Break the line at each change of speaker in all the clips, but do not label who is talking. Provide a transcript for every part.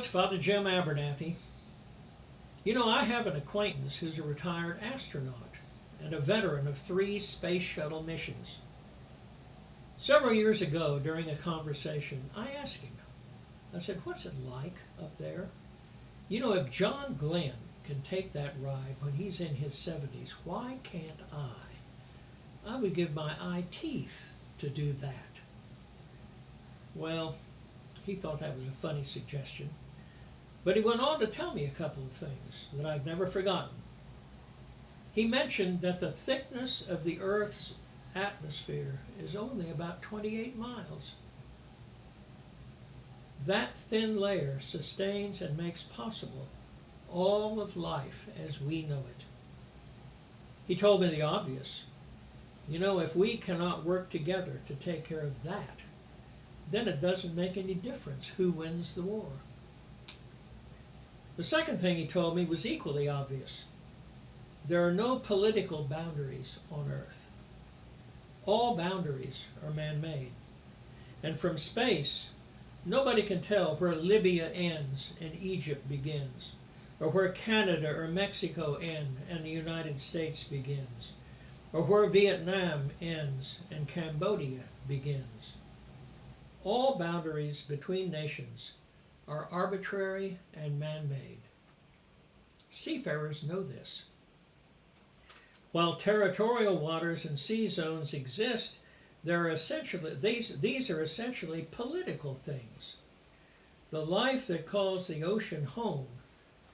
it's Father Jim Abernathy. I have an acquaintance who's a retired astronaut and a veteran of 3 space shuttle missions. Several years ago, during a conversation, I asked him, I said, what's it like up there? If John Glenn can take that ride when he's in his 70s, why can't I? I would give my eye teeth to do that. Well, he thought that was a funny suggestion, but he went on to tell me a couple of things that I've never forgotten. He mentioned that the thickness of the Earth's atmosphere is only about 28 miles. That thin layer sustains and makes possible all of life as we know it. He told me the obvious. If we cannot work together to take care of that, then it doesn't make any difference who wins the war. The second thing he told me was equally obvious. There are no political boundaries on Earth. All boundaries are man-made. And from space, nobody can tell where Libya ends and Egypt begins, or where Canada or Mexico end and the United States begins, or where Vietnam ends and Cambodia begins. All boundaries between nations are arbitrary and man-made. Seafarers know this. While territorial waters and sea zones exist, these are essentially political things. The life that calls the ocean home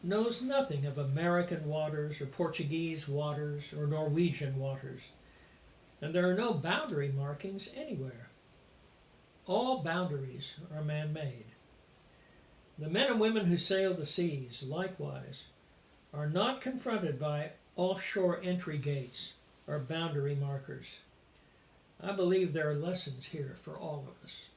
knows nothing of American waters or Portuguese waters or Norwegian waters, and there are no boundary markings anywhere. All boundaries are man-made. The men and women who sail the seas, likewise, are not confronted by offshore entry gates or boundary markers. I believe there are lessons here for all of us.